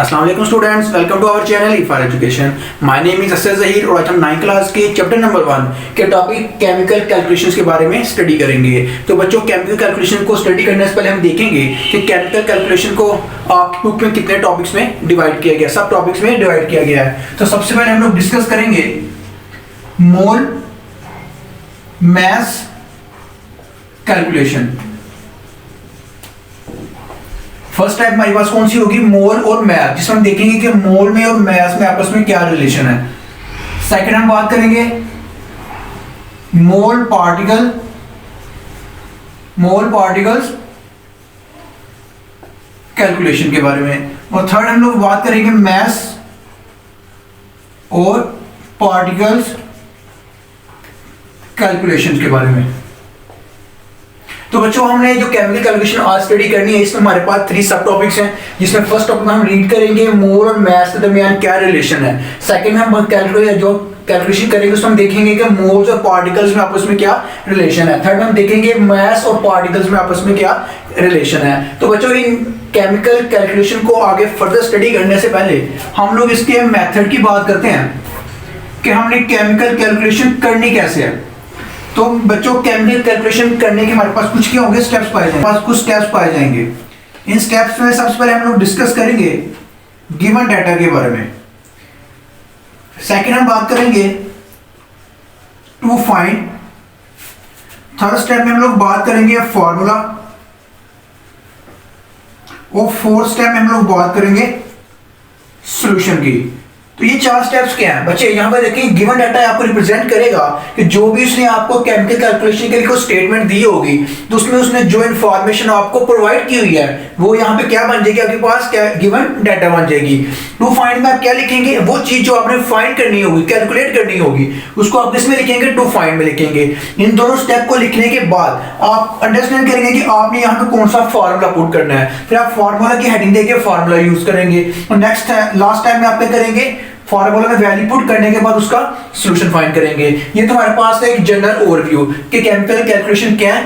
अस्सलाम वालेकुम students, welcome to our channel इफार education. My name is Asad Zaheer और आज हम 9th क्लास के चैप्टर नंबर 1 के टॉपिक केमिकल कैलकुलेशंस के बारे में स्टडी करेंगे। तो बच्चों, केमिकल कैलकुलेशन को स्टडी करने से पहले हम देखेंगे कि केमिकल कैलकुलेशन को आपकी बुक में कितने टॉपिक्स में डिवाइड किया गया, सब टॉपिक्स में डिवाइड किया गया है। तो सबसे पहले हम लोग डिस्कस करेंगे मोल मास कैलकुलेशन। फर्स्ट टाइप हमारे पास कौन सी होगी? मोल और मास, जिसमें हम देखेंगे कि मोल में और मास में आपस में क्या रिलेशन है। सेकंड हम बात करेंगे मोल पार्टिकल्स कैलकुलेशन के बारे में। और थर्ड हम लोग बात करेंगे मास और पार्टिकल्स कैलकुलेशन के बारे में। तो बच्चों, हमने जो केमिकल कैलकुलेशन आज स्टडी करनी है, इसमें हमारे पास 3 सब टॉपिक्स हैं, जिसमें फर्स्ट टॉपिक में हम रीड करेंगे मोल और मास के दरमियान क्या रिलेशन है। सेकंड में हम कैलकुलेशन करेंगे, उसमें हम देखेंगे कि मोल्स और पार्टिकल्स में आपस में क्या रिलेशन है। थर्ड में हम देखेंगे मास और पार्टिकल्स में आपस में क्या रिलेशन है। तो बच्चों, इन केमिकल कैलकुलेशन को आगे फर्दर स्टडी करने से पहले हम लोग इसके मेथड की बात करते हैं कि हमने केमिकल कैलकुलेशन करनी कैसे है। तो बच्चों, केमिकल कैलकुलेशन करने के हमारे पास कुछ क्या होंगे? स्टेप्स पाए जाएंगे। पास कुछ स्टेप्स पाए जाएंगे। इन स्टेप्स में सबसे पहले हम लोग डिस्कस करेंगे गिवन डाटा के बारे में। सेकंड हम बात करेंगे टू फाइंड। थर्ड स्टेप में हम लोग बात करेंगे फॉर्मूला। और फोर्थ स्टेप में हम लोग बात करेंगे सॉल्यूशन की। तो ये 4 स्टेप्स क्या हैं बच्चे? यहां पर देखिए, गिवन डाटा आपको रिप्रेजेंट करेगा कि जो भी उसने आपको केमिकल कैलकुलेशन के लिए कोई स्टेटमेंट दी होगी, तो उसमें उसने जो इन्फॉर्मेशन आपको प्रोवाइड की हुई है वो यहाँ पे क्या बन जाएगी? आपके पास क्या गिवन डाटा बन जाएगी। टू फाइंड में आप क्या लिखेंगे? वो चीज जो आपने फाइंड करनी होगी, कैलकुलेट करनी होगी, उसको आप किसमें लिखेंगे? टू फाइंड में लिखेंगे। इन दोनों स्टेप को लिखने के बाद आप अंडरस्टैंड करेंगे कि आपने यहाँ पे कौन सा फॉर्मूला पुट करना है। फिर आप फॉर्मूला की हेडिंग देके फॉर्मूला यूज करेंगे। और नेक्स्ट लास्ट टाइम में आप क्या करेंगे? फॉर्मूला में वैल्यू पुट करने के बाद उसका सॉल्यूशन फाइंड करेंगे। ये तो हमारे पास है एक जनरल ओवरव्यू कि केमिकल कैलकुलेशन क्या है,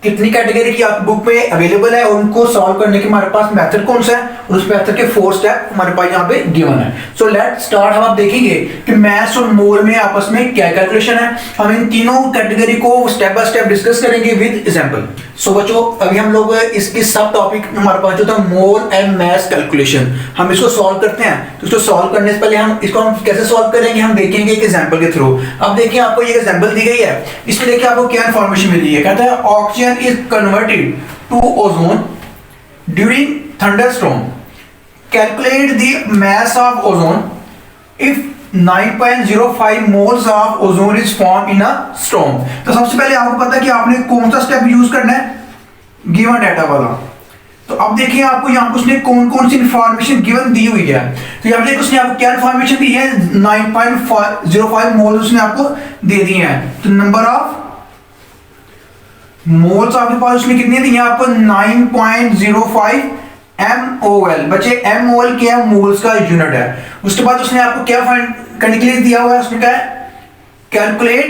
कितनी कैटेगरी की आपकी बुक में अवेलेबल है और उनको सॉल्व करने के हमारे पास मेथड कौन सा है, और उस मेथड के 4 स्टेप हमारे पास यहाँ पे गिवन है। So let start. हम आप देखेंगे कि मास और मोल में आपस में क्या कैलकुलेशन है। हम इन तीनों कैटेगरी को स्टेप बाय स्टेप डिस्कस करेंगे विद एग्जांपल। सो बच्चों, अभी हम लोग इसकी सब टॉपिक हमारे पास जो था मोल एंड मास कैलकुलेशन, हम इसको सॉल्व करते हैं। तो इसको सॉल्व करने से पहले हम कैसे सॉल्व करेंगे, हम देखेंगे एक एग्जांपल के थ्रू। अब देखिए, आपको ये एग्जांपल दी गई है, इसमें देखिए आपको क्या इंफॉर्मेशन मिली है। कहता है oxygen is converted to ozone during thunderstorm. Calculate the mass of ozone if 9.05 moles of ozone is formed in a storm. तो सबसे पहले आपको पता है कि आपने कौन सा स्टेप यूज करना है? गिवन डाटा वाला। तो अब देखिए, आपको यहाँ पर उसने कौन कौन सी इंफॉर्मेशन गिवन दी हुई है। तो यहाँ देखिए, उसने आपको क्या इंफॉर्मेशन दी है? 9.05 मोल्स उसने आपको दे दिए हैं। तो नंबर ऑफ मोल्स आपके पास उसने कितने दिए आपको? 9.05 MOL। बच्चे, MOL क्या है? मोल्स का यूनिट है। उसके बाद उसने आपको क्या फाइंड करने के लिए दिया हुआ है? उसने क्या है? Calculate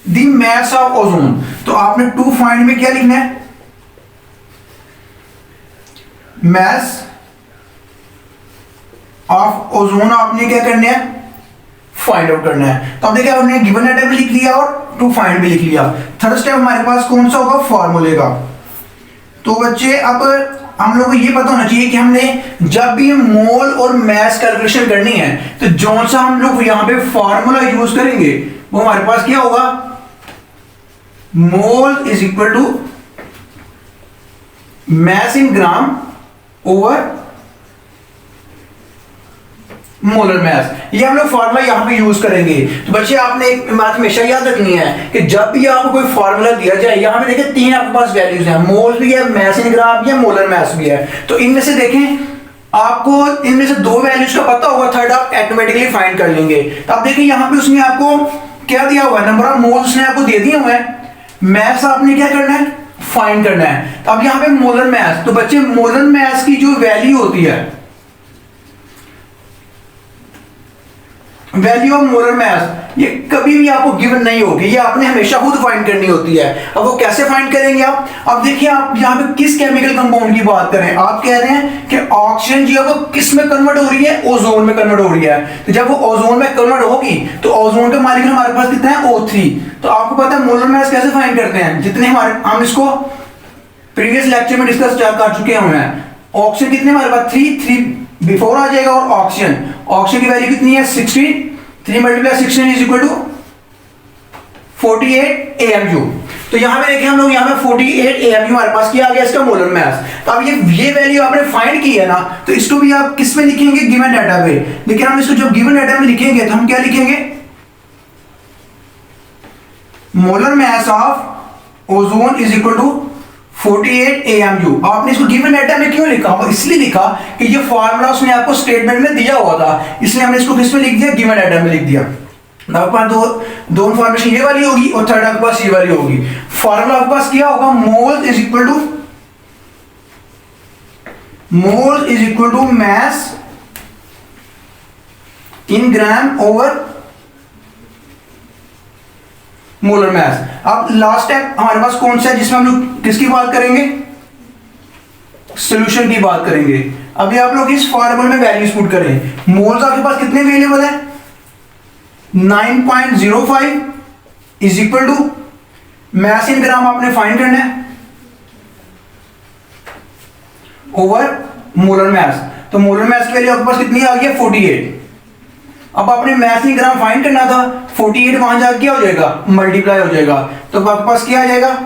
the mass of ozone. तो आपने टू फाइंड में क्या लिखना है? मास ऑफ ओजोन आपने क्या करना है? फाइंड आउट करना है। तो अब देखिए, हमने गिवन डाटा भी लिख लिया और टू फाइंड भी लिख लिया। थर्ड स्टेप हमारे पास कौन सा होगा? फॉर्मूले का। तो बच्चे, अब हम लोगों को ये पता होना चाहिए कि हमने जब भी मोल और मास कैलकुलेशन करनी है, तो जो सा हम लोग यहाँ पे फॉर्मूला यूज करेंगे वो हमारे पास क्या होगा? Mole is equal to mass in gram over molar mass. ये हम लोग फॉर्मूला यहां पे यूज करेंगे। तो बच्चे, आपने एक बात हमेशा याद रखनी है कि जब भी आपको कोई फॉर्मूला दिया जाए, यहां पे देखिए 3 आपके पास वैल्यूज हैं, मोल भी है, मास इन ग्राम भी है, मोलर मास भी है। तो इनमें से देखें, आपको इनमें से 2 वैल्यूज का पता होगा, थर्ड आप ऑटोमेटिकली फाइंड कर लेंगे। तो आप देखिए, यहां पे उसने आपको क्या दिया हुआ है? नंबर ऑफ मोल्स उसने आपको दे दिए हुए हैं। मास आपने क्या करना है? फाइंड करना है। तो अब यहां पे मोलर मास, तो बच्चे मोलर मास की जो वैल्यू होती है, वैल्यू ऑफ मोलर मास ये कभी भी आपको गिवन नहीं होगी, ये आपने हमेशा खुद फाइंड करनी होती है। अब वो कैसे फाइंड करेंगे आप? अब देखिए आप यहाँ पे किस केमिकल कंपाउंड की बात करें, आप कह रहे हैं कि ऑक्सीजन जो है वो किस में कन्वर्ट हो रही है, ओजोन में कन्वर्ट हो रही है। तो जब वो ओजोन में कन्वर्ट होगी तो ओजोन का मॉलिक्यूल हमारे पास कितना है, O3। तो आपको पता है मोलर मास कैसे फाइंड करते हैं, जितने हम इसको प्रीवियस लेक्चर में डिस्कस कर चुके हैं। ऑक्सीजन कितने हमारे पास 3 बिफोर आ जाएगा, और ऑक्सीजन की वैल्यू कितनी है 16, 3 multiply 16 is equal to 48 AMU। तो यहां पे देखिए हम लोग यहाँ पे 48 AMU हमारे पास क्या आ गया इसका मोलर मास। तो अब ये वैल्यू आपने फाइंड की है ना, तो इसको भी आप किस में लिखेंगे, गिवन डाटा पे। लेकिन हम इसको जब गिवन डाटा में लिखेंगे तो हम क्या लिखेंगे, molar mass of ozone is equal to 48 AMU। आपने इसको गिवन डाटा में क्यों लिखा? इसलिए लिखा कि ये फार्मूला उसने आपको स्टेटमेंट में दिया हुआ था, इसलिए हमने इसको किस में लिख दिया, गिवन डाटा में लिख दिया। आपके पास दो इन्फॉर्मेशन ये वाली होगी और थर्ड आपके पास ये वाली होगी। फार्मूला आपके पास क्या होगा, mole is equal to mass in gram over molar mass. अब लास्ट स्टेप हमारे पास कौन सा है जिसमें हम लोग किसकी बात करेंगे, सॉल्यूशन की बात करेंगे। अभी आप लोग इस फॉर्मूले में वैल्यूज पुट करें। मोल्स आपके पास कितने अवेलेबल है, 9.05 is equal to mass in ग्राम आपने फाइंड करना है ओवर मोलर मास। तो मोलर मास की वैल्यू आपके पास कितनी आ गई है 48। अब आपने मास इन ग्राम फाइंड करना था, 48 वहां जाके क्या हो जाएगा, मल्टीप्लाई हो जाएगा। तो आपके पास क्या आ जाएगा,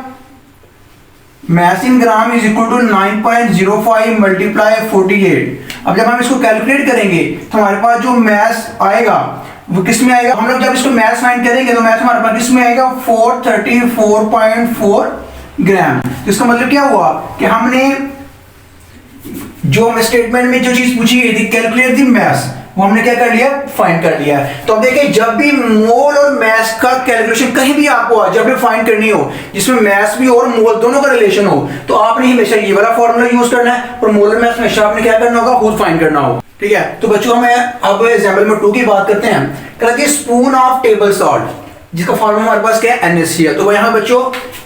mass in gram is equal to 9.05 multiply 48। अब जब हम इसको कैलकुलेट करेंगे तो हमारे पास जो मास आएगा वो किस में आएगा, हम लोग जब इसको मास फाइंड करेंगे तो मास हमारे पास किस में आएगा, 434.4 ग्राम। तो इसका मतलब क्या हुआ कि हमने जो स्टेटमेंट में जो चीज पूछी गई थी, कैलकुलेट द मास, वो हमने क्या कर लिया, फाइंड कर लिया। तो अब देखिए जब भी मोल और मास का कैलकुलेशन कहीं भी आपको जब भी फाइंड करनी हो जिसमें मास भी और मोल दोनों का रिलेशन हो, तो आपने हमेशा ये वाला फॉर्मूला यूज करना है, और मोलर मास हमेशा आपने क्या करना होगा, खुद फाइंड करना होगा। ठीक है, तो बच्चों हमें अब एग्जांपल में 2 की बात करते हैं। कहते हैं स्पून ऑफ टेबल सॉल्ट, जिसका फॉर्मूला हमारे पास क्या है, NaCl। तो यहाँ बच्चों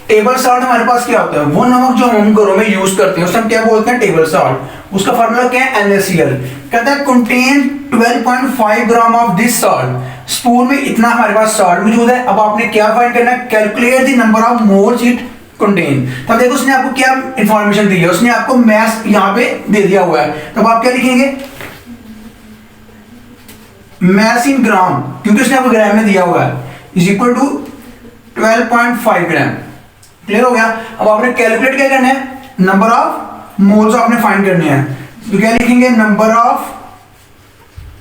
टेबल सॉल्ट हमारे पास क्या होता है, वो नमक जो हम घरों में यूज करते हैं उसे हम क्या बोलते हैं, टेबल सॉल्ट। उसका फॉर्मूला क्या है, NaCl। कहता है contain 12.5 gram of this salt. Spoon में इतना हमारे पास सॉल्ट मौजूद है। अब आपने क्या फाइंड करना है, calculate the number of moles it contain. तब देखो उसने आपको क्या इंफॉर्मेशन दी है, उसने आपको मास यहाँ पे दे दिया हुआ है। तब आप क्या लिखेंगे, मास इन ग्राम, क्योंकि उसने आपको ग्राम में दिया हुआ है, is equal to 12.5 gram. Clear हो गया। अब आपने कैलकुलेट क्या करना है, नंबर ऑफ मोल्स आपने फाइंड करने हैं। तो क्या लिखेंगे, number of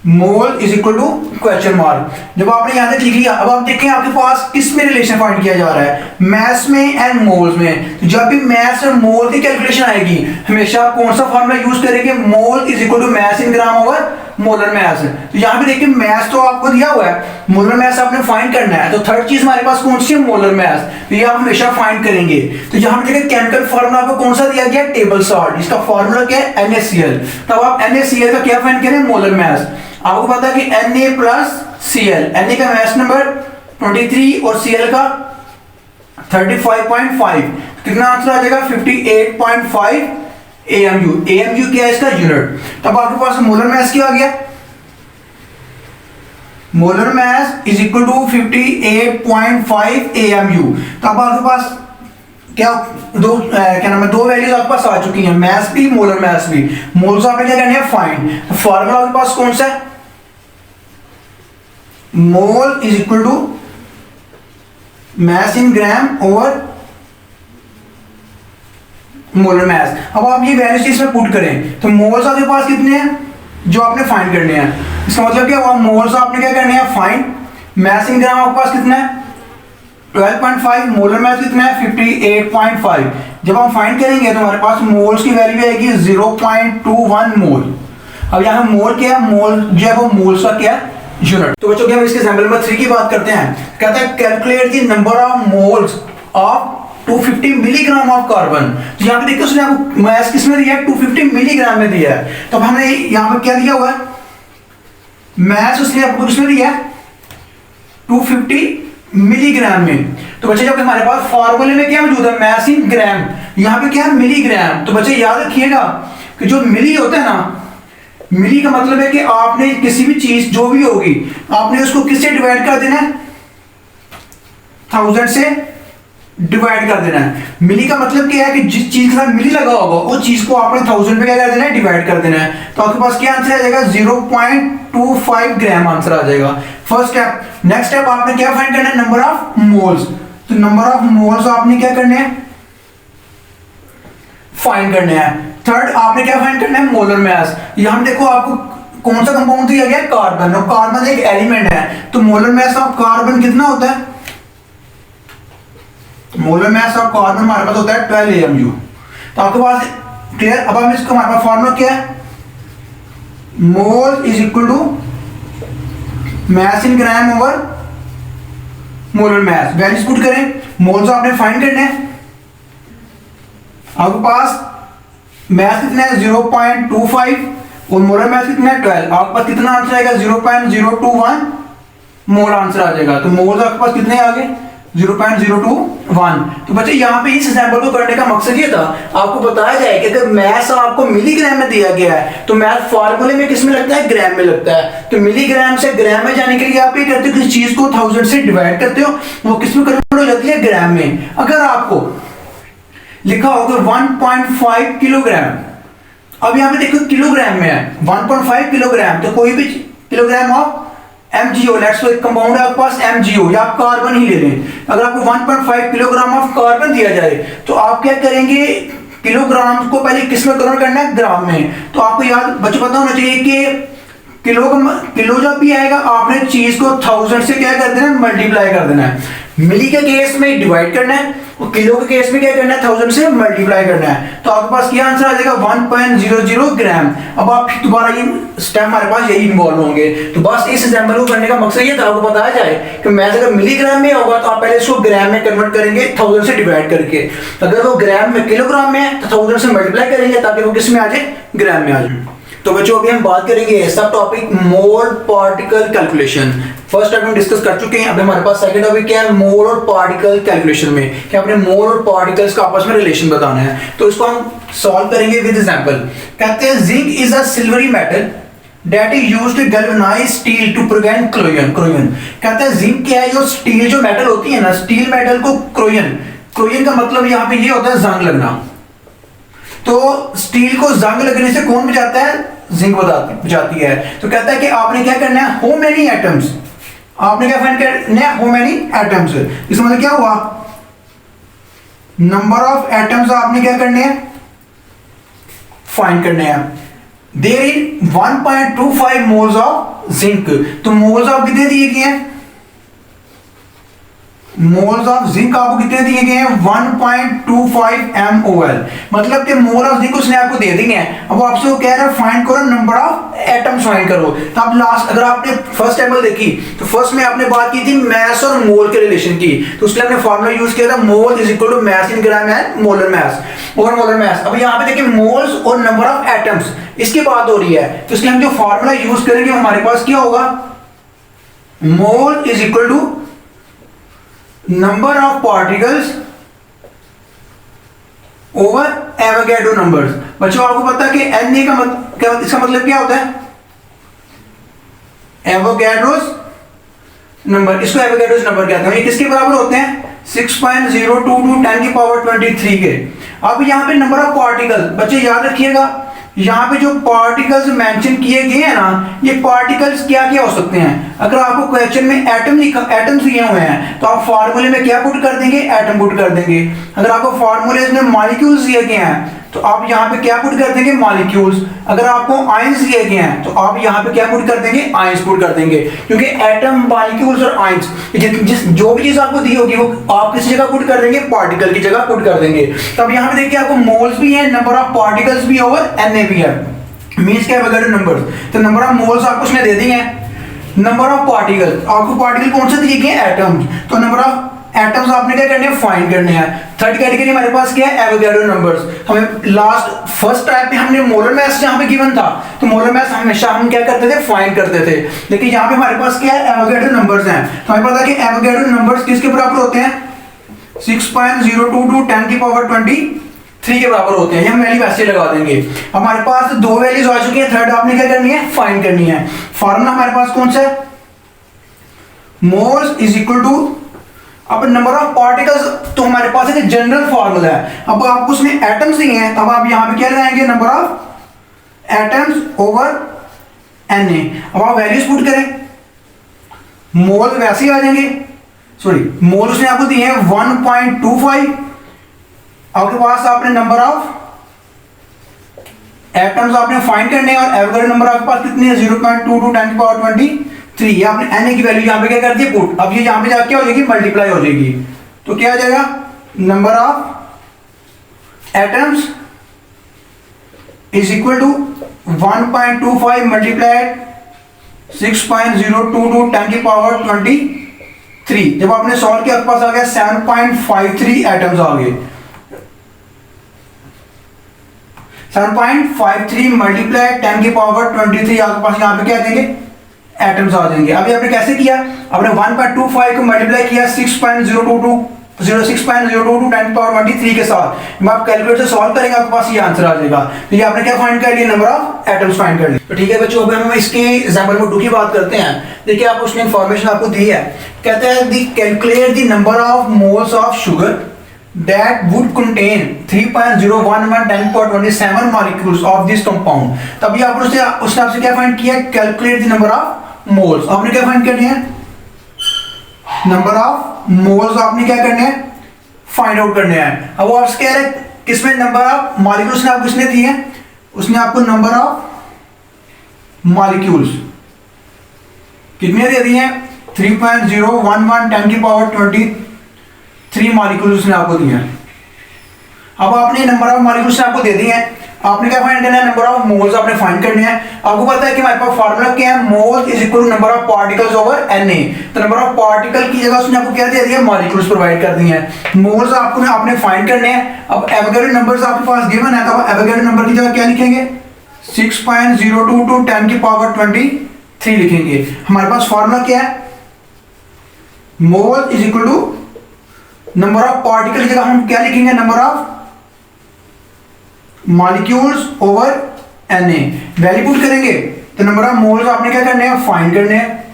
mole is equal to question mark. जब आपने यहां तक लिख लिया, अब आप देखें आपके पास किस में रिलेशन फाइंड किया जा रहा है, मास में एंड मोल्स में। तो जब भी मास और मोल की कैलकुलेशन आएगी हमेशा कौन सा फॉर्मूला यूज करेंगे, mole is equal to mass in gram over molar mass. तो यहां पे देखिए मास तो आपको दिया हुआ है, मोलर मास आपने फाइंड करना है। तो थर्ड चीज हमारे पास कौन सी है, मोलर मास। तो ये आप हमेशा फाइंड करेंगे। तो यहां पे देखिए केमिकल फॉर्मूला आपको कौन सा दिया गया, टेबल सॉल्ट। इसका फॉर्मूला क्या है, NaCl। तब आप NaCl का क्या फाइंड करें, मोलर मास। आपको पता है कि Na प्लस Cl, Na का मास नंबर 23 और Cl का 35.5, कितना आंसर आ जाएगा, 58.5 AMU। AMU क्या है इसका यूनिट। तब आपके पास मोलर मास क्या आ गया, molar mass is equal to 58.5 AMU। तब आपके पास क्या क्या नाम है, दो वैल्यूज आपके पास आ चुकी हैं, मास भी मोलर मास भी। मोल्स आपने क्या करना है, फाइंड। फॉर्मूला आपके पास कौन सा है, mole is equal to mass in gram over molar mass. अब आप ये वैल्यूज इसमें पुट करें तो मोल्स आपके पास कितने हैं जो आपने फाइंड करने हैं। इसका मतलब क्या हुआ, मोल्स आपने क्या करने हैं, फाइंड। मास इन ग्राम आपके पास कितना है, 12.5, मोलर मास कितना है, 58.5। जब हम फाइंड करेंगे तो हमारे पास मोल्स की वैल्यू आएगी 0.21 मोल। अब यहाँ मोल क्या है, मोल जो है वो मोल्स का क्या है, यूनिट। तो बच्चों हम इसके एग्जांपल नंबर 3 की बात करते हैं। कहता है calculate the number of moles of 250 milligram of carbon. तो यहाँ पे देखिए उसने आपको मास किसमें दिया है, 250 मिलीग्राम में दिया है। तो हमने यहाँ पे क्या दिया हुआ है, मैथ उसने आपको किसमें दिया है 250 मिलीग्राम में। तो बच्चे जब हमारे पास फॉर्मूले में क्या मौजूद है मैथ इन ग्राम, यहाँ पे क्या है मिलीग्राम। तो बच्चे याद रखिएगा कि जो मिली होता है ना, मिली का मतलब है कि आपने किसी भी चीज जो भी होगी आपने उसको किससे डिवाइड कर देना है 1000 से डिवाइड कर देना है। मिली का मतलब क्या है कि जिस चीज के साथ मिली लगा होगा उस चीज को आपने 1000 पे क्या कर देना है डिवाइड कर देना है। तो आपके पास क्या आंसर आ जाएगा 0.25 ग्राम आंसर आ जाएगा फर्स्ट स्टेप। नेक्स्ट स्टेप आपने क्या फाइंड करना है नंबर ऑफ मोल्स। तो नंबर ऑफ मोल्स आपने क्या करने हैं फाइंड करने हैं। थर्ड आपने क्या फाइंड करना है मोलर मास। यहां देखो आपको कौन सा कंपाउंड दिया गया है कार्बन, और कार्बन एक एलिमेंट है। तो मोलर मास ऑफ कार्बन कितना होता है, मोलर मास ऑफ कार्बन हमारे पास होता है 12 AMU। तो आपके पास क्लियर। अब हम इसका हमारे पास फॉर्मूला क्या है mole is equal to mass in gram over molar mass. Values put करें, मोल्स आपने फाइंड करने हैं। आपके पास मास कितना है 0.25 और मोलर मास कितना है 12। आपके पास कितना आंसर आएगा 0.021 मोल आंसर आ जाएगा। तो मोल्स आपके पास कितने आ गए 0.021। तो बच्चे यहाँ पे इस एग्जांपल को करने का मकसद ये था आपको बताया जाए कि अगर मैथ आपको मिलीग्राम में दिया गया है तो मैथ फार्मूले में किस में लगता है ग्राम में लगता है। तो मिलीग्राम से ग्राम में जाने के लिए आप ये करते हो किसी चीज को 1000 से डिवाइड करते हो, वो किस में कन्वर्ट हो जाती है ग्राम में। अगर आपको लिखा होगा 1.5 किलोग्राम, अब यहाँ पे देखो किलोग्राम में है 1.5 किलोग्राम, तो कोई भी किलोग्राम ऑफ MgO, लेट्स सो एक कंपाउंड है आपके पास MgO या आप कार्बन ही ले लें। अगर आपको 1.5 किलोग्राम ऑफ कार्बन दिया जाए तो आप क्या करेंगे किलोग्राम को पहले किस में कन्वर्ट करना है ग्राम में। तो आपको याद बच्चों पता होना चाहिए कि किलो जब भी आएगा आपने चीज को 1000 से क्या कर देना है मल्टीप्लाई कर देना है। मिली के केस में डिवाइड करना है और किलो के केस में क्या करना है 1000 से मल्टीप्लाई करना है। तो आपके पास क्या आंसर आ जाएगा 1.00 ग्राम। अब आप दोबारा ये स्टेप हमारे पास यही इन्वॉल्व होंगे। तो बस इस एग्जांपल को करने का मकसद ये था आपको बताया जाए कि मैथ अगर मिलीग्राम में होगा तो आप पहले इसको ग्राम में कन्वर्ट करेंगे 1000 से डिवाइड करके। अगर वो ग्राम में किलोग्राम में है तो 1000 से मल्टीप्लाई करेंगे ताकि वो किस में आ जाए ग्राम में आ जाए। तो बच्चों अभी हम बात करेंगे सब टॉपिक मोल पार्टिकल कैलकुलेशन। फर्स्ट टॉपिक हम डिस्कस कर चुके हैं। अभी हमारे पास सेकंड टॉपिक क्या है मोल और पार्टिकल कैलकुलेशन में कि आपने मोल और पार्टिकल्स का आपस में रिलेशन बताना है। तो इसको हम सॉल्व करेंगे विद एग्जांपल। कहते हैं zinc is a silvery metal that is used to galvanize steel to prevent corrosion. कहते हैं जिंक क्या है जो स्टील जो मेटल होती है ना स्टील मेटल को क्रोयन का मतलब यहाँ पे ये होता है जंग लगना। तो स्टील को जंग लगने से कौन बचाता है जिंक बचाती है। तो कहता है कि आपने क्या करना है हाउ मेनी एटम्स, आपने क्या फाइंड करना है हाउ मेनी एटम्स। इसका मतलब क्या हुआ नंबर ऑफ एटम्स आपने क्या करने हैं फाइंड करने हैं। There in 1.25 moles of zinc. तो मोल्स ऑफ कितने दिए गए हैं मोल्स ऑफ जिंक आपको कितने दिए गए हैं 1.25 MOL। मतलब कि मोल ऑफ जिंक उसने आपको दे दिए हैं। अब आपसे वो कह रहा है फाइंड करो नंबर ऑफ एटम्स फाइंड करो। तो आप लास्ट अगर आपने फर्स्ट टेबल देखी तो फर्स्ट में आपने बात की थी मास और मोल के रिलेशन की। तो उसके लिए हमने फार्मूला यूज किया था mole is equal to mass in gram and molar mass और मोलर मास। अब यहाँ पे देखिए मोल्स और नंबर ऑफ एटम्स इसकी बात हो रही है। तो इसलिए हम जो फार्मूला यूज करेंगे हमारे पास क्या होगा mole is equal to number of particles over Avogadro numbers. बच्चों आपको पता है कि Na का इसका मतलब क्या होता है एवोगैड्रोस नंबर। इसको एवोगैड्रोस नंबर कहते हैं। ये किसके बराबर होते हैं 6.022 10 की पावर 23 के। अब यहाँ पे नंबर ऑफ पार्टिकल बच्चे याद रखिएगा यहाँ पे जो पार्टिकल्स मेंशन किए गए हैं ना ये पार्टिकल्स क्या क्या हो सकते हैं। अगर आपको क्वेश्चन में एटम्स दिए हुए हैं तो आप फार्मूले में क्या पुट कर देंगे एटम पुट कर देंगे। अगर आपको फार्मूले में मॉलिक्यूल्स दिए गए हैं तो आप यहाँ पे क्या पुट कर देंगे मॉलिक्यूल्स। अगर आपको आयंस दिए गए हैं तो आप यहाँ पे क्या पुट कर देंगे आयंस पुट कर देंगे। क्योंकि एटम मॉलिक्यूल्स और आयंस जिस जो भी चीज आपको दी होगी वो आप किस जगह पुट कर देंगे पार्टिकल की जगह पुट कर देंगे। तब यहाँ पे देखिए आपको मोल्स भी है नंबर ऑफ पार्टिकल्स भी ओवर Na भी है मींस क्या वगैरह नंबर्स। तो नंबर ऑफ मोल्स आपको उसने दे दिए हैं। नंबर ऑफ पार्टिकल आपको पार्टिकल कौन से दिए गए एटम्स। तो नंबर ऑफ एटम्स आपने क्या करने हैं, फाइंड करने हैं। थर्ड कैटेगरी हमारे पास क्या है, एवोगैड्रो नंबर्स। हमें लास्ट फर्स्ट टाइप में हमने मोलर मास जहां पे गिवन था, तो मोलर मास हमेशा हम क्या करते थे, फाइंड करते थे। लेकिन यहाँ पे हमारे पास क्या है, एवोगैड्रो नंबर्स हैं। तो हमें पता है कि एवोगैड्रो नंबर्स किसके बराबर होते हैं, 6.022 10 की पावर 23 के बराबर होते हैं। हम वैल्यू वैसे लगा देंगे। हमारे पास दो वैल्यूज आ चुकी हैं, थर्ड आपने क्या करनी है, फाइंड करनी है। फॉर्मूला हमारे पास कौन सा है, मोल्स इज इक्वल टू, अब नंबर ऑफ पार्टिकल्स तो हमारे पास एक जनरल फॉर्मूला है। अब आपको उसमें एटम्स नहीं है, तब आप यहां पे क्या लगाएंगे, number of atoms over Na। अब आप वैल्यूज पुट करें, मोल वैसे ही आ जाएंगे, सॉरी मोल उसने आपको दिए हैं 1.25। आपके पास आपने नंबर ऑफ एटम्स आपने फाइंड करने हैं और एवोगैड्रो नंबर आपके पास कितनी है, 0.22 10 की पावर 23। ये आपने Na की वैल्यू यहां पे क्या कर दी, पुट। अब ये यहां पे जाके क्या हो जाएगी, मल्टीप्लाई हो जाएगी। तो क्या आ जाएगा, number of atoms is equal to 1.25 multiplied 6.022 10 की पावर 23। जब आपने सॉल्व किया आपके पास आ गया 7.53 एटम्स आ गए। 7.53 मल्टीप्लाइड 10 की पावर 23 आपके पास यहाँ पे क्या आ जाएंगे, एटम्स आ जाएंगे। अभी आपने कैसे किया, आपने 1.25 को मल्टीप्लाई किया 6.022 10 की पावर 23 के साथ। जब आप कैलकुलेटर से सॉल्व करेंगे आपके पास ये आंसर आ जाएगा। तो ये आपने क्या फाइंड कर लिया, नंबर ऑफ एटम्स फाइंड कर लिया। तो ठीक है बच्चों, अब हम इसके एग्जांपल नंबर 2 की बात करते हैं। देखिए आप उसने इंफॉर्मेशन आपको दी है, कहते हैं दी calculate the number of moles of sugar that would contain 3.011 10 power 27 molecules of this compound। तभी आप उसने आपसे क्या फाइंड किया, calculate the number of moles. आपने क्या फाइंड करनी है, नंबर ऑफ मोल्स आपने क्या करने हैं, फाइंड आउट करने हैं। अब वो आपसे कह रहे हैं किसमें नंबर ऑफ मॉलिक्यूल्स ने आपको किसने दिए हैं, उसने आपको नंबर ऑफ मॉलिक्यूल्स कितने दे दिए हैं, 3.011 10 की पावर 23 मॉलिक्यूल्स उसने आपको दिए हैं। अब आपने नंबर ऑफ मॉलिक्यूल्स आपको दे दिए हैं, आपने क्या फाइंड करना है, नंबर ऑफ मोल्स आपने फाइंड करने हैं। आपको पता है कि हमारे पास फार्मूला क्या है, mole is equal to number of particles over Na। तो नंबर ऑफ पार्टिकल की जगह उसने आपको क्या दे दिया, मॉलिक्यूल्स प्रोवाइड कर दिए हैं। मोल्स आपने फाइंड करने हैं। अब एवोगैड्रो नंबर्स आपके पास गिवन है, तो एवोगैड्रो नंबर की जगह क्या लिखेंगे, 6.022 10 की पावर 23 लिखेंगे। हमारे पास फार्मूला क्या है, mole is equal to number of particle की जगह हम क्या लिखेंगे, number of molecules over Na। Value put करेंगे तो नंबर ऑफ मोल्स आपने क्या करने हैं, फाइंड करने हैं।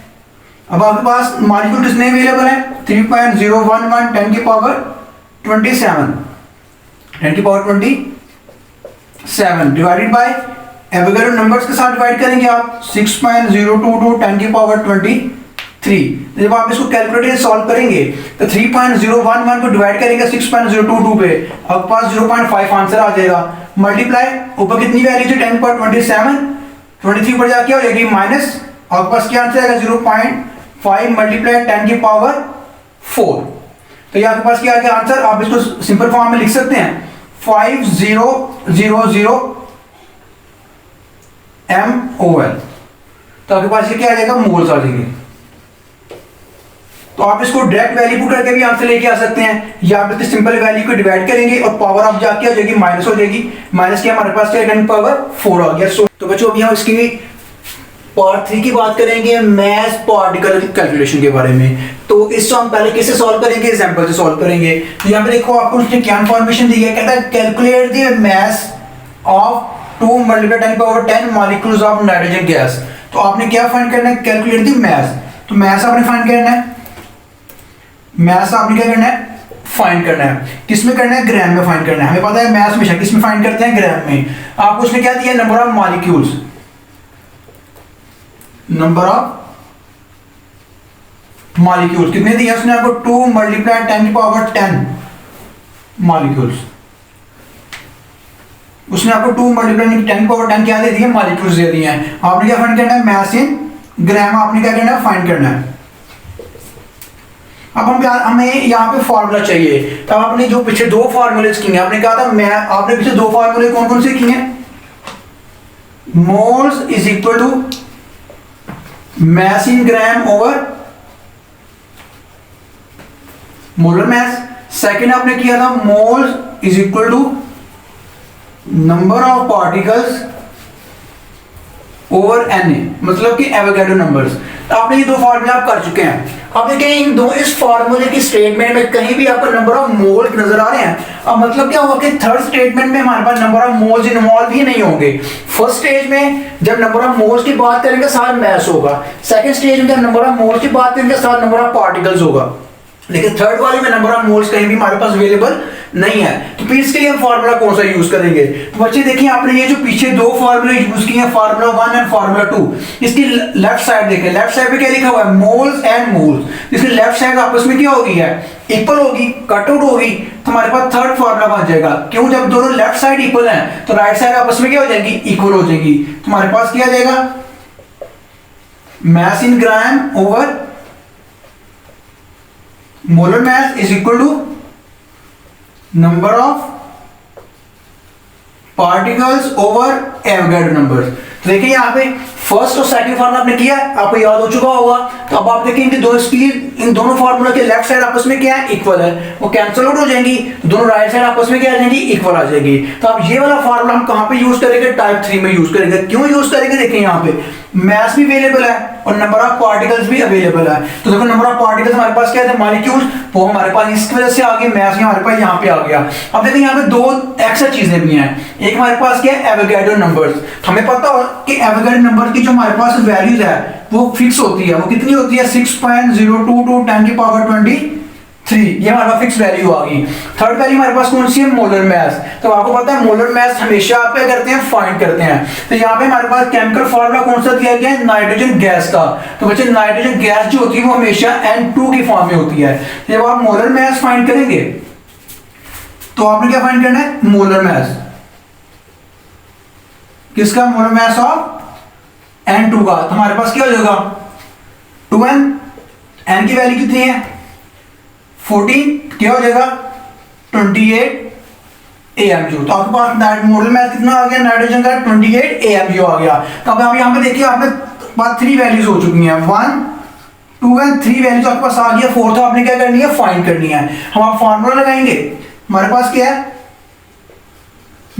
अब आपके पास मॉलिक्यूल कितने अवेलेबल है, 3.011 10 की पावर 27 10 की power 27 divided by Avogadro numbers के साथ डिवाइड करेंगे आप 6.022 10 की पावर 23। जब आप इसको कैलकुलेटर से सॉल्व करेंगे तो 3.011 को डिवाइड करेंगे 6.022 पे, आपके पास 0.5 आंसर आ जाएगा। मल्टीप्लाई ऊपर कितनी वैल्यू थी, 10 पर 27, 23 पर जाके हो जाएगी माइनस, आपके पास क्या आंसर आएगा 0.5 मल्टीप्लाई 10 की पावर 4। तो ये आपके पास क्या आ गया आंसर, आप इसको सिंपल फॉर्म में लिख सकते हैं 5000 MOL। तो आपके पास ये क्या आ जाएगा, मोल्स आ जाएंगे। तो आप इसको डायरेक्ट वैल्यू पुट करके भी आंसर लेके आ सकते हैं, या आप सिंपल वैल्यू को डिवाइड करेंगे और पावर आप जाके हो जाएगी माइनस हो जाएगी। माइनस क्या हमारे पास 10 पावर 4 आ गया। तो बच्चों अभी हम इसकी पार्ट 3 की बात करेंगे, मैथ पार्टिकल कैलकुलेशन के बारे में। तो इसको हम पहले किससे सॉल्व करेंगे, एग्जांपल से सॉल्व करेंगे। तो यहाँ पे देखो आपको उसने क्या इन्फॉर्मेशन दी है, कहता है calculate the mass of 2 multiply 10 power 10 molecules of nitrogen gas. तो आपने क्या फाइंड करना है, कैलकुलेट द मास। तो मास आपने फाइंड करना है, मास आपने क्या करना है, फाइंड करना है। किसमें करना है, ग्राम में फाइंड करना है। हमें पता है मास हमेशा किसमें फाइंड करते हैं, ग्राम में। आपको उसने क्या दिया, number of molecules, number of molecules कितने दिए उसने आपको, 2 मल्टीप्लाई 10 की पावर 10 मॉलिक्यूल्स। उसने आपको 2 मल्टीप्लाई 10 की पावर 10 क्या दे दिए, मॉलिक्यूल्स दे दिए हैं। आपने क्या फाइंड करना है, मास इन ग्राम आपने क्या करना है, फाइंड करना है। अब हमें यहाँ पे फॉर्मूला चाहिए। तो आपने जो पीछे 2 फॉर्मूले किए हैं, आपने कहा था आपने पीछे 2 फॉर्मूले कौन कौन से किए हैं, moles is equal to mass in gram over molar mass. Second आपने किया था moles is equal to number of particles over N A, मतलब कि एवोगाड्रो नंबर्स। तो आपने ये दो फार्मूले आप कर चुके हैं। अब देखिए इन दो इस फार्मूले की स्टेटमेंट में कहीं भी आपको नंबर ऑफ मोल नजर आ रहे हैं। अब मतलब क्या होगा कि थर्ड स्टेटमेंट में हमारे पास नंबर ऑफ मोल्स इन्वॉल्व ही नहीं होंगे। फर्स्ट स्टेज में जब नंबर ऑफ मोल्स की बात करेंगे साथ मैस होगा, सेकंड स्टेज में जब नंबर ऑफ मोल्स की बात करेंगे साथ नंबर ऑफ पार्टिकल्स होगा, लेकिन थर्ड वाले में नंबर ऑफ मोल्स कहीं भी हमारे पास अवेलेबल नहीं है। तो फिर इसके लिए हम फार्मूला कौन सा यूज करेंगे? तो बच्चे देखिए आपने ये जो पीछे दो फार्मूले यूज किए हैं, फार्मूला 1 एंड फार्मूला 2, इसकी लेफ्ट साइड देखें, लेफ्ट साइड पे क्या लिखा हुआ है? Moles and moles. इसकी लेफ्ट साइड आपस में क्या होगी है? इक्वल होगी, कट आउट होगी, तो हमारे पास थर्ड फार्मूला बन जाएगा। क्यों? जब दोनों लेफ्ट साइड इक्वल हैं तो राइट साइड आपस में क्या हो जाएगी? इक्वल हो जाएगी। तो हमारे पास क्या आ जाएगा? mass in gram over molar mass is equal to number of particles over Avogadro numbers। तो देखिए यहाँ पे फर्स्ट और सेकंड फार्मूला आपने किया, आपको याद हो चुका होगा। तो अब आप देखेंगे इन दोनों फार्मूला के लेफ्ट साइड आपस में क्या है? इक्वल है, वो कैंसिल आउट हो जाएंगी, तो दोनों राइट साइड आपस में क्या आ जाएंगी? इक्वल आ जाएगी। तो अब ये वाला फार्मूला हम कहाँ पे यूज करेंगे? टाइप 3 में यूज करेंगे। क्यों यूज करेंगे? देखिए यहाँ पे मैस भी अवेलेबल है और नंबर ऑफ पार्टिकल्स भी अवेलेबल है। तो देखो नंबर ऑफ पार्टिकल्स हमारे पास क्या है? मॉलिक्यूल्स, वो हमारे पास इस वजह से आ गए, मैस भी हमारे पास यहाँ पे आ गया। अब देखिए यहाँ पे दो एक्स्ट्रा चीजें भी हैं। एक हमारे पास क्या है? Avogadro numbers. हमें पता हो कि एवोगाड्रो नंबर की जो हमारे पास वैल्यूज है वो फिक्स होती है। वो कितनी होती है? 6.022 10 की पावर 23, ये हमारा फिक्स वैल्यू आ गई। थर्ड वैल्यू हमारे पास कौन सी है? Molar mass. तो आपको पता है मोलर मास हमेशा आप क्या करते हैं? फाइंड करते हैं। तो यहाँ पे हमारे पास केमिकल फार्मूला कौन सा दिया गया है? नाइट्रोजन गैस का। तो बच्चे नाइट्रोजन गैस जो होती है वो हमेशा N2 की फॉर्म में होती है। जब आप मोलर मास फाइंड करेंगे तो आपने क्या फाइंड करना है? मोलर मास किसका? मोलर मास ऑफ N2 का। तो हमारे पास क्या हो जाएगा? 2n, n की वैल्यू कितनी है? 14, क्या हो जाएगा? 28 AMU। तो आपके पास मोलर मास कितना आ गया नाइट्रोजन का? 28 AMU आ गया। तो अब यहाँ पे देखिए आपने पास 3 वैल्यूज हो चुकी हैं, 1 2 एंड 3 वैल्यूज आपके पास आ गया। फोर्थ आपने क्या करनी है? फाइंड करनी है। हम आप फार्मूला लगाएंगे, हमारे पास क्या है?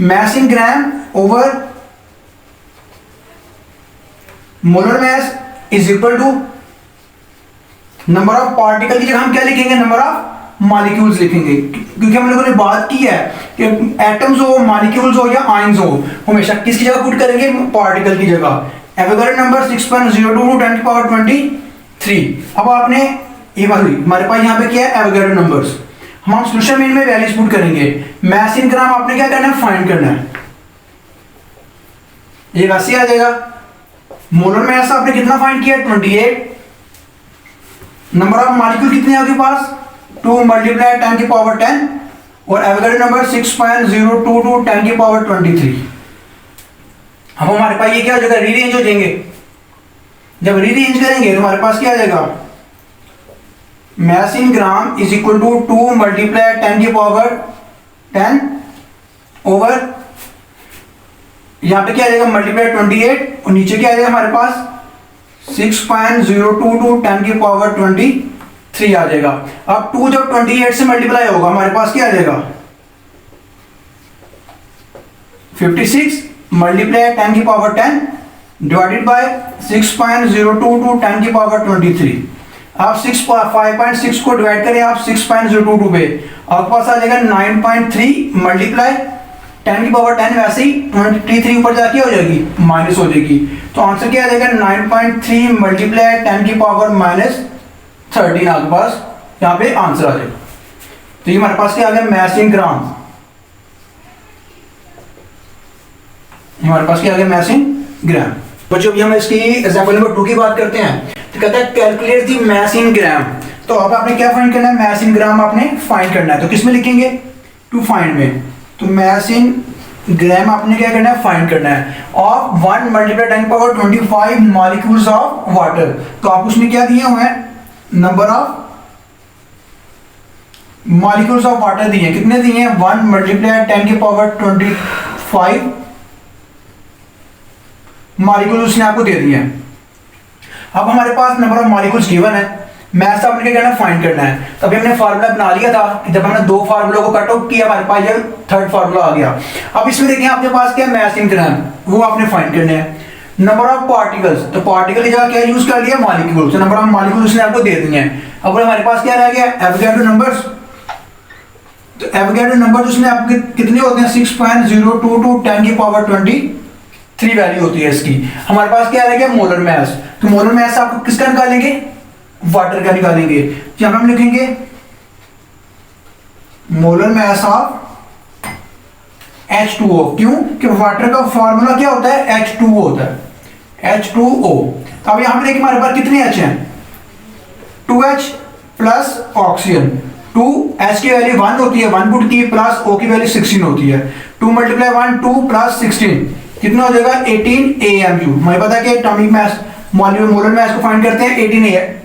Mass in gram over molar mass is equal to number of particle की जगह हम क्या लिखेंगे? नंबर ऑफ मॉलिक्यूल्स लिखेंगे, क्योंकि हम लोगों ने बात की है कि एटम्स हो, मॉलिक्यूल्स हो या आयंस हो, हमेशा किसकी जगह पुट करेंगे? पार्टिकल की जगह। एवोगाड्रो नंबर 6.022 10 की पावर 23। अब आपने ये वाली हमारे पास यहाँ पे क्या है? Avogadro numbers. हम सॉल्यूशन में वैल्यूज पुट करेंगे। मैस इन ग्राम आपने क्या करना है? फाइंड करना है। ये वैसे आ जाएगा। मोलर मास आपने कितना फाइंड किया? 28। नंबर ऑफ मॉलिक्यूल कितने हैं आपके पास? 2 मल्टीप्लाई 10 की पावर 10 और एवोगाड्रो नंबर 6.022 10 की पावर 23। अब हमारे पास ये क्या हो जाएगा? रीअरेंज हो जाएंगे। जब रीअरेंज करेंगे तो हमारे पास क्या आ जाएगा? Mass in gram is equal to 2 multiply 10 की पावर 10 ओवर यहाँ पे क्या आ जाएगा? मल्टीप्लाई 28 और नीचे क्या आ जाएगा हमारे पास? 6.022 10 की पावर 23 आ जाएगा। अब 2 जब 28 से मल्टीप्लाई होगा हमारे पास क्या आ जाएगा? 56 मल्टीप्लाई 10 की पावर 10 डिवाइडेड बाय 6.022 10 की पावर 23। आप 5.6 को डिवाइड करें आप 6.022 पे, आपके पास आ जाएगा 9.3 मल्टीप्लाई 10 की पावर 10 वैसे ही 23 ऊपर जाके हो जाएगी, माइनस हो जाएगी। तो आंसर क्या आ जाएगा? 9.3 मल्टीप्लाई 10 की पावर -13 आपके पास यहाँ पे आंसर आ जाएगा। तो ये हमारे पास क्या आ गया? मैस इन ग्राम। हमारे पास क्या आ गया? मैस इन ग्राम। बच्चों अभी हम इसकी एग्जांपल नंबर 2 की बात करते हैं। तो कहता है कैलकुलेट द मैस इन ग्राम। तो अब आपने क्या फाइंड करना है? मैस इन ग्राम आपने फाइंड करना है। तो किस में लिखेंगे? टू फाइंड में। तो मैस इन ग्राम आपने क्या करना है? फाइंड करना है। Of 1 multiply 10 power 25 molecules of water. तो आप उसमें क्या दिए हुए हैं? Number of molecules of water दिए। कितने दिए हैं? 1 मल्टीप्लाई 10 की पावर 25 मॉलिक्यूल्स उसने आपको दे दिए हैं। अब हमारे पास नंबर ऑफ मॉलिक्यूल्स गिवन है। मैथ आपने क्या करना है, फाइंड करना है। तो अभी हमने फार्मूला बना लिया था कि जब हमने 2 फार्मूलों को कट ऑफ किया हमारे पास ये थर्ड फार्मूला आ गया। अब इसमें देखिए आपके पास क्या मास इन ग्राम, वो आपने फाइंड करने हैं। नंबर ऑफ पार्टिकल्स, तो पार्टिकल की जगह क्या यूज कर लिया, मॉलिक्यूल, तो नंबर ऑफ मॉलिक्यूल उसने आपको दे दिए हैं। अब हमारे पास क्या रह गया, एवोगैड्रो नंबर्स। तो एवोगैड्रो नंबर उसने आपके कितने होते हैं, 6.022 10 की पावर 23 वैल्यू होती है इसकी। हमारे पास क्या रह गया, मोलर मास। तो मोलर मास आपको किसका निकालेंगे, वाटर का निकालेंगे। यहां पे हम लिखेंगे मोलर मास ऑफ H2O। क्यों कि वाटर का फॉर्मूला क्या होता है, H2O होता है, H2O। तो अब यहां पे देखिए हमारे पास कितने H हैं, 2H प्लस ऑक्सीजन। 2H की वैल्यू 1 होती है, 1 पुट की, प्लस O की वैल्यू 16 होती है। 2 × 1 2 प्लस 16 कितना हो जाएगा, 18 AMU। हमें पता है कि एटॉमिक मास मोलर मास को फाइंड करते हैं 18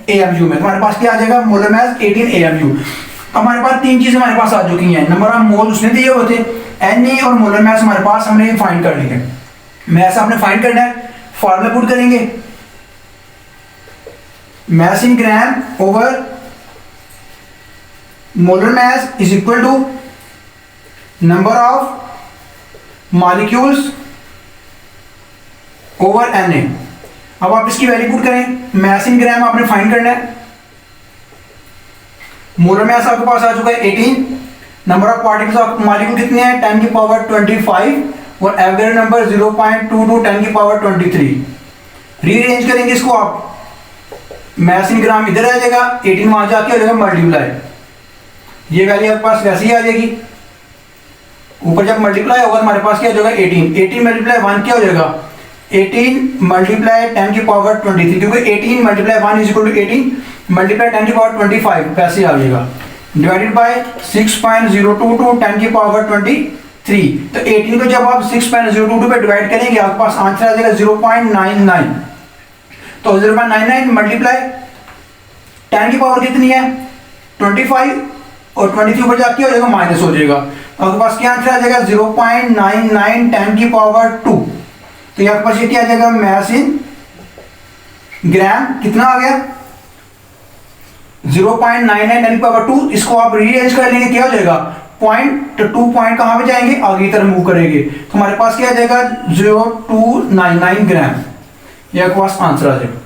AMU में। हमारे पास क्या आ जाएगा, मोलर मास 18 AMU। हमारे पास 3 चीजें हमारे पास आ चुकी हैं, नंबर ऑफ मोल उसने दिए हुए थे, Na और मोलर मास हमारे पास हमने फाइंड कर लिए। मास आपने फाइंड करना है, फार्मूला पुट करेंगे, mass in gram over molar mass is equal to number of molecules over Na। अब आप इसकी वैल्यू पुट करें, मास इन ग्राम आपने फाइंड करना है, मोलर मास आपके पास आ चुका है 18, number of particles of molecule कितने हैं 10 की पावर 25, और एवोगैड्रो नंबर 0.22 10 की पावर 23। रीअरेंज करेंगे इसको आप, मास इन ग्राम इधर आ जाएगा, 18 वहां जाके हो जाएगा मल्टीप्लाई, ये वैल्यू आपके पास वैसे ही आ जाएगी। ऊपर जब मल्टीप्लाई होगा हमारे पास क्या हो जाएगा 18 मल्टीप्लाई 1 क्या हो जाएगा, 18 मल्टीप्लाई 10 की पावर 23, क्योंकि 18 multiply 1 is equal to 18 multiply 10 की पावर 25 पैसे आ जाएगा, डिवाइडेड बाय 6.022 10 की पावर 23। तो 18 को जब आप 6.022 पे डिवाइड करेंगे आपके पास आंसर आ जाएगा 0.99। तो 0.99 मल्टीप्लाई 10 की पावर कितनी है 25, और 23 ऊपर जाके हो जाएगा माइनस हो जाएगा, आपके पास क्या आंसर आ जाएगा 0.99 10 की पावर 2। तो ये आपके पास ये क्या आ जाएगा, मास इन ग्राम कितना आ गया 0.99 10 की पावर 2। इसको आप रीअरेंज कर लेंगे क्या हो जाएगा, पॉइंट, तो 2 पॉइंट कहां पे जाएंगे, आगे की तरफ मूव करेंगे, तो हमारे पास क्या आ जाएगा 0299 ग्राम, ये आपके पास आंसर आ जाएगा।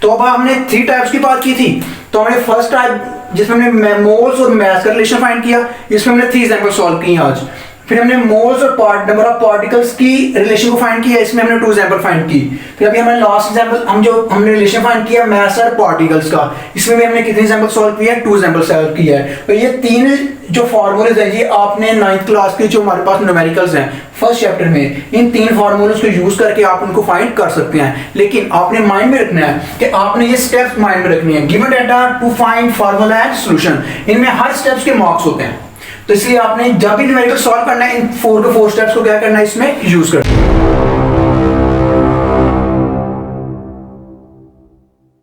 तो अब हमने 3 टाइप्स की बात की थी। तो हमने फर्स्ट टाइप जिसमें हमने मोल्स और मास का रिलेशन फाइंड किया, इसमें हमने 3 एग्जांपल सॉल्व किए आज। फिर हमने मोल्स और नंबर ऑफ पार्टिकल्स की रिलेशन को फाइंड किया, इसमें हमने 2 एग्जांपल फाइंड की। फिर अभी हमारे लास्ट एग्जांपल हमने रिलेशन फाइंड किया मास और पार्टिकल्स का, इसमें भी हमने कितने एग्जांपल सॉल्व किया, 2 एग्जांपल सॉल्व किया है। तो ये 3 जो फॉर्मूलेज हैं ये आपने 9th क्लास के जो हमारे पास न्यूमेरिकल्स हैं फर्स्ट चैप्टर में, इन 3 फॉर्मूलेज को यूज करके आप उनको फाइंड कर सकते हैं। लेकिन आपने माइंड में रखना है कि आपने ये स्टेप्स माइंड में रखनी है, given data to find formula and solution, इनमें हर स्टेप्स के मार्क्स होते हैं। तो इसलिए आपने जब भी न्यूमेरिकल सॉल्व करना है इन 4 स्टेप्स को क्या करना है इसमें यूज करना है।